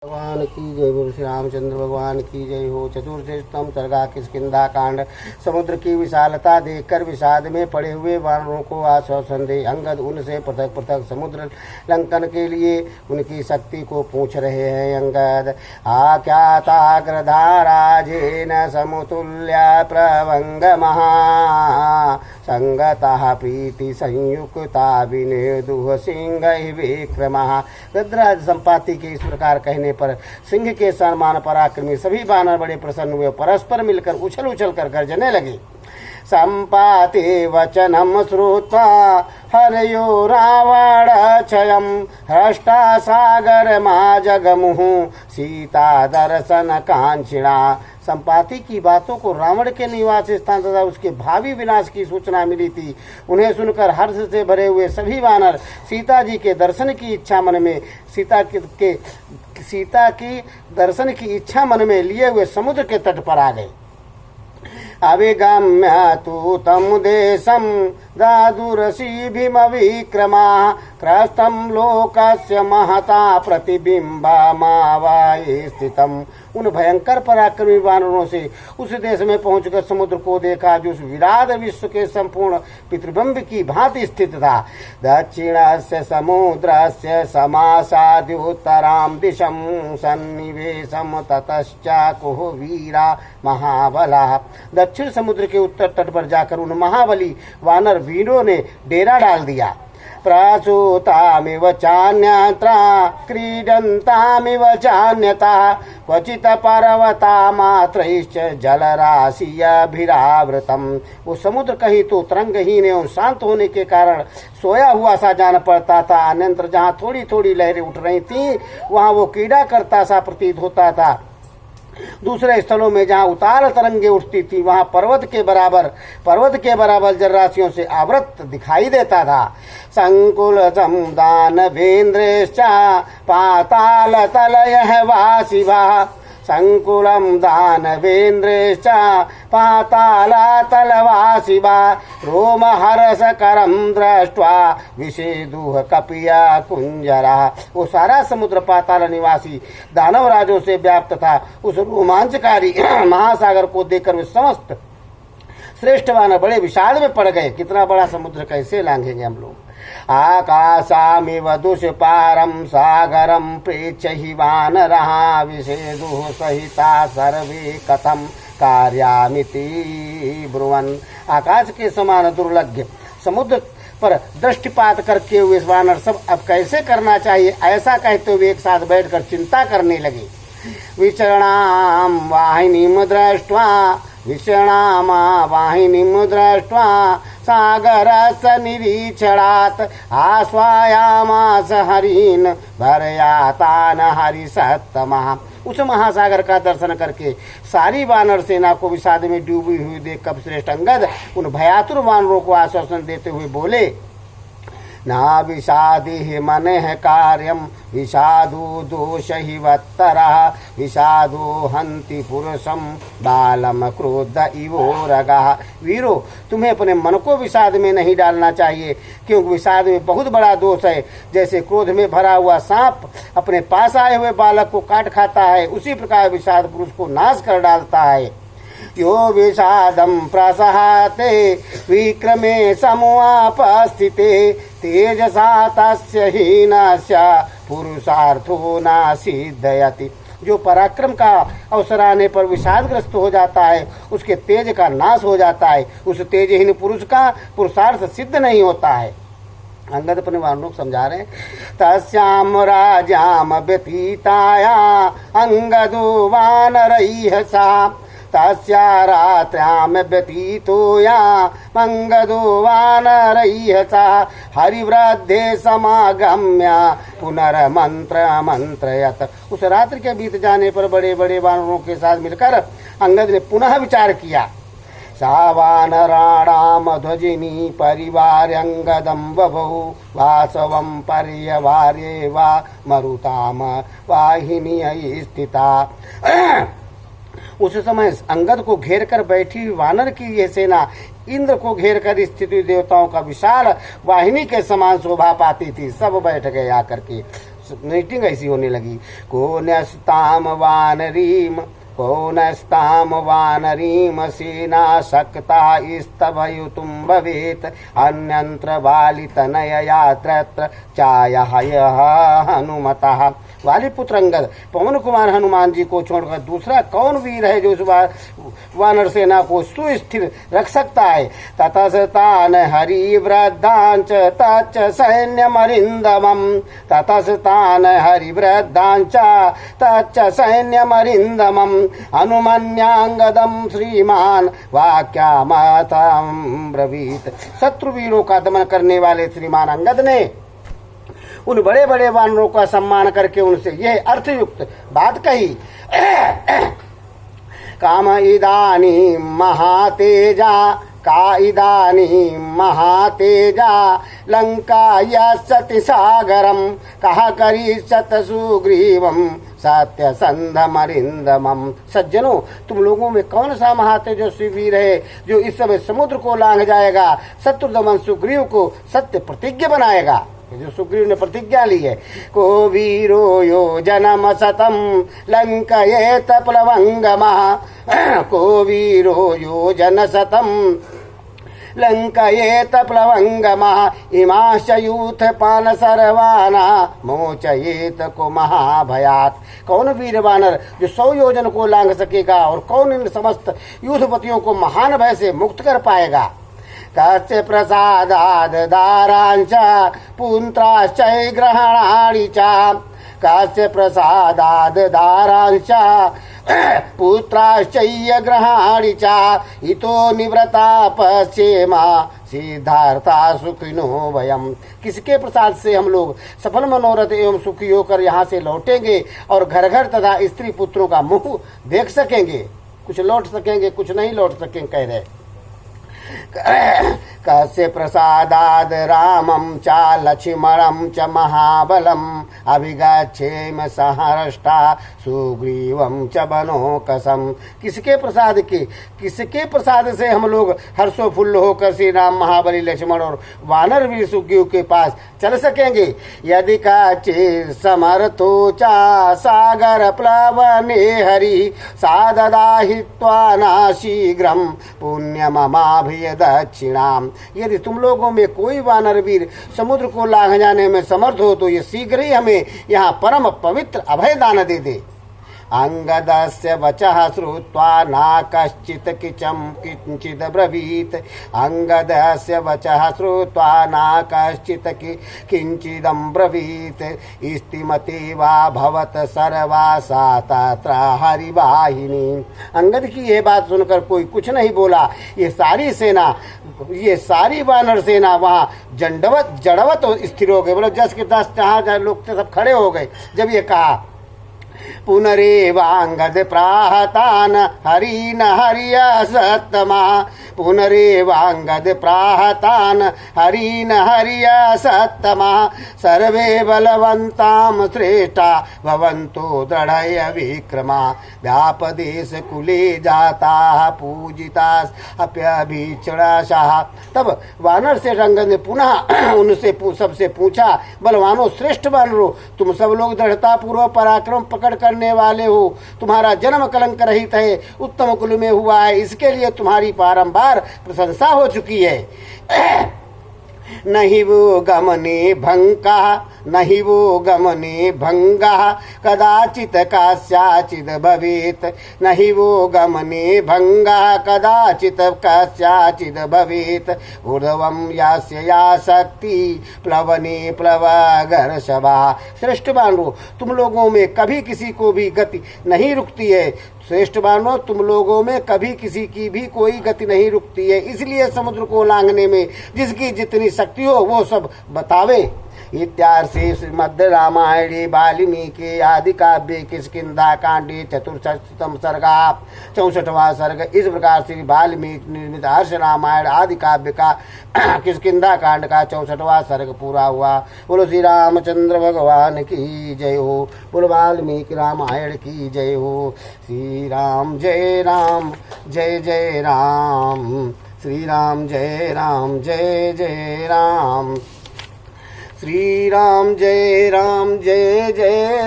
भगवान की जय। बोल श्री रामचंद्र भगवान की जय हो। चतुर्थम सर्गा किष्किंधा कांड। समुद्र की विशालता देखकर विषाद में पड़े हुए वानरों को आश्वासन दे अंगद उनसे पृथक पृथक समुद्र लंकन के लिए उनकी शक्ति को पूछ रहे हैं। अंगद आख्याताग्रधाराजेन समतुल्या प्रवंग महा संगतः प्रीति संयुक्ता विनेदुः सिंह विक्रमः। गद्राज संपाति के इस प्रकार कहने पर सिंह के समान पराक्रमी सभी बानर बड़े प्रसन्न हुए, परस्पर मिलकर उछल उछल कर गर्जने लगे। संपाति वचनम श्रुत्वा हरयो रावणक्षयं हृष्टा सागर मा जगमुः सीता दर्शन कांक्षिणा। संपाति की बातों को रावण के निवास स्थान तथा उसके भावी विनाश की सूचना मिली थी। उन्हें सुनकर हर्ष से भरे हुए सभी वानर सीता जी के दर्शन की इच्छा मन में सीता की दर्शन की इच्छा मन में लिए हुए समुद्र के तट पर आ गए। अभिगम्य तु तम देशम दादुरसी भीम विक्रमा क्रस्तं लोकस्य महता प्रतिबिंबमावाये स्थितम। उन भयंकर पराक्रमी वानरों से उस देश में पहुंचकर समुद्र को देखा जो उस विराट विश्व के संपूर्ण पितृबिंब की भांति स्थित था। दक्षिणस्य समुद्रस्य समासाद्योत्तरां दिशं सन्निवेशं ततश्चाकुः वीरा महाबला। दक्षिण समुद्र के उत्तर तट पर जाकर उन महाबली वानर वीरों ने डेरा डाल दिया। प्रसूतामिव चान्यत्र क्रीडन्तामिव चान्यथा क्वचित् पर्वता मात्रैश्च जलराशिभिरावृतम्। वो समुद्र कहीं तो तरंगहीन एवं शांत होने के कारण सोया हुआ सा जान पड़ता था, अन्यत्र जहाँ थोड़ी थोड़ी लहरें उठ रही थीं वहाँ वो क्रीड़ा करता सा प्रतीत होता था। दूसरे स्थलों में जहाँ उतार तरंगे उठती थी वहाँ पर्वत के बराबर जलराशियों से आवृत दिखाई देता था। संकुल दानवेन्द्रेश्च पाताल तलयः वासिवा संकुलं दानवेन्द्रेश्च पातालातलवासिवा रोमहर्षकरं दृष्ट्वा विषेदुः कपिया कुंजरा। वो सारा समुद्र पाताल निवासी दानवराजों से व्याप्त था। उस रोमांचकारी महासागर को देखकर वे समस्त श्रेष्ठ वानर बड़े विषाद में पड़ गए। कितना बड़ा समुद्र कैसे लांघेंगे हम लोग। आकाशामिव दुष्पारं सागरं प्रेक्षहि वानरः विषेदुः सहिता सर्वे कथं कार्यामिति ब्रुवन्। आकाश के समान दुर्लभ समुद्र पर दृष्टिपात करके हुए वानर सब अब कैसे करना चाहिए ऐसा कहते हुए एक साथ बैठकर चिंता करने लगे। विचरणां वाहिनीं दृष्ट्वा सागरस्य निरीक्षणात् आश्वायामास हरीन् भरयातान् हरिसत्तमः। उस महासागर का दर्शन करके सारी वानर सेना को विषाद में डूबी हुई देखकर श्रेष्ठ अंगद उन भयातुर वानरों को आश्वासन देते हुए बोले, ना विषादिः मनः कार्यं विषादो दोषहि वत्तरः विषादो हन्ति पुरुषं बालम क्रोध इवोरगः। वीरो, तुम्हें अपने मन को विषाद में नहीं डालना चाहिए क्योंकि विषाद में बहुत बड़ा दोष है। जैसे क्रोध में भरा हुआ सांप अपने पास आए हुए बालक को काट खाता है, उसी प्रकार विषाद पुरुष को नाश कर डालता है। यो विषादं प्रसहते विक्रमे समुपस्थिते तेजसा तस्य हीनस्य पुरुषार्थो न सिद्धयति। जो पराक्रम का अवसर आने पर विषादग्रस्त हो जाता है उसके तेज का नाश हो जाता है, उस तेजहीन पुरुष का पुरुषार्थ सिद्ध नहीं होता है। अंगद अपने वानरों को समझा रहे हैं। तस्याम राजाम व्यतीताया अंगदो वानरैः सा तस्या रात्र्याम व्यतीतोया मंगदो वानरैः सा हरिवृद्धे समागम्य पुनर्मंत्रयत। उस रात्रि के बीत जाने पर बड़े बड़े वानरों के साथ मिलकर अंगद ने पुनः विचार किया। सा वानराणां ध्वजिनी परिवार्यंगदं बभौ वासवं पर्यवार्ये वा मरुताम वाहिनी स्थिता। उस समय अंगद को घेर कर बैठी वानर की यह सेना इंद्र को घेर कर स्थित देवताओं का विशाल वाहिनी के समान शोभा पाती थी। सब बैठ गए आकर के मीटिंग ऐसी होने लगी। को नस्ताम वानरीम सेना शक्ता स्तभयुतुं भवेत् अन्यंत्र वालितनयया तत्र चायहयः हनुमतः। वालिपुत्र अंगद पवन कुमार हनुमान जी को छोड़कर दूसरा कौन वीर है जो उस वानर सेना को सुस्थिर रख सकता है। ततस्तान हरिवृद्धांच तच्च सैन्यमरिंदमं ततस्तान हरिवृद्धांच तच्च सैन्यमरिंदमं अनुमन्यांगदं श्रीमान वाक्यामतं ब्रवीत। शत्रुवीरों का दमन करने वाले श्रीमान अंगद ने उन बड़े बड़े वानरों का सम्मान करके उनसे यह अर्थयुक्त बात कही। काम इदानी महातेजा का इदानी महातेजा लंका यति सागरम कहा करिष्यत सुग्रीवम सत्य संधमरिंदमम। सज्जनों, तुम लोगों में कौन सा महातेजस्वी वीर है जो इस समय समुद्र को लांघ जाएगा, शत्रुदमन सुग्रीव को सत्य प्रतिज्ञ बनाएगा। जो सुग्रीव ने प्रतिज्ञा ली है। को वीरो योजनम शतम लंकयेत प्लवंगमः को वीरो योजन शतम लंकयेत प्लवंगमः इमाश्च यूथ पान सर्वाना मोचयेत को महाभयात। कौन वीर वानर जो 100 योजन को लांघ सकेगा और कौन इन समस्त युद्धपतियों को महान भय से मुक्त कर पाएगा। कस्य प्रसादाद दारांच पुत्राश्चै ग्रहणानि च कस्य प्रसादाद दारांच पुत्राश्चैय ग्रहणानि च इतो निवृता पश्येमा सिद्धार्था सुखिनो वयम। किसके प्रसाद से हम लोग सफल मनोरथ एवं सुखी होकर यहाँ से लौटेंगे और घर घर तथा स्त्री पुत्रों का मुख देख सकेंगे। कुछ लौट सकेंगे, कुछ नहीं लौट सकेंगे कह रहे। कस्य प्रसादाद रामं च लक्ष्मणं च महाबलम् अभिगच्छेम सहर्षा सुग्रीवं च बनोकसम। किसके प्रसाद से हम लोग हर्षोफुल्ल होकर श्री राम, महाबली, लक्ष्मण और वानर वीर सुग्रीव के पास चल सकेंगे। यदि काचित् समर्थो च सागर प्लवने हरि साददाहित्वा न शीघ्रं पुण्यममाभिय दक्षिणाम। यदि तुम लोगों में कोई वानर वीर समुद्र को लांघ जाने में समर्थ हो तो ये शीघ्र ही हमें यहाँ परम पवित्र अभय दान दे दे। अंगदस्य वचः श्रुत्वा न कश्चित् किंचिद ब्रवीत अंगदस्य वचः श्रुत्वा न कश्चित् किंचिदं ब्रवीत स्तिमति वा भवत सर्वासा तत्र हरिवाहिनी। अंगद की यह बात सुनकर कोई कुछ नहीं बोला। ये सारी वानर सेना वहाँ जड़वत स्थिर हो गए। बोलो जस के तस जहाँ लोग सब खड़े हो गए। जब ये कहा पुनरेवांगद प्राहतान हरिन हरिय सत्तमा पुनरेवांगद प्राहतान हरिन हरिय सत्तमा सर्वे बलवंताम श्रेष्ठा भवन्तो दृढ़य विक्रमा व्यापदेश कुले जाता पूजिता अप्यभिचणाशाह। तब वानर से अंगद ने पुनः उनसे सबसे पूछा, बलवानों, श्रेष्ठ वानरों, तुम सब लोग दृढ़ता पूर्वक पराक्रम पकड़ करने वाले हो। तुम्हारा जन्म कलंक रहित है, उत्तम कुल में हुआ है, इसके लिए तुम्हारी बारंबार प्रशंसा हो चुकी है। नहीं वो गमने भंगा कदाचित कास्याचिद भवेत नहीं वो गमने भंगा कदाचित कास्याचिद भवेत ऊर्ध्वं यास्य या शक्ति प्लवने प्लवगर्षभा। श्रेष्ठ वानरों, तुम लोगों में कभी किसी को भी गति नहीं रुकती है। श्रेष्ठ वानरों, तुम लोगों में कभी किसी की भी कोई गति नहीं रुकती है, इसलिए समुद्र को लांघने में जिसकी जितनी शक्ति हो वो सब बतावे। इत्यार्षे श्रीमद् रामायणे वाल्मीकि आदि काव्ये किष्किंधा कांडे 64वां सर्गा 64वां सर्ग। इस प्रकार श्री वाल्मीकि निर्मित हर्ष रामायण आदि काव्य का किष्किंधा कांड का 64वां सर्ग पूरा हुआ। बोलो श्री रामचंद्र भगवान की जय हो। बोलो वाल्मीकि रामायण की जय हो। श्री राम जय राम जय जय राम। श्री राम जय राम जय जय राम। श्री राम जय जय राम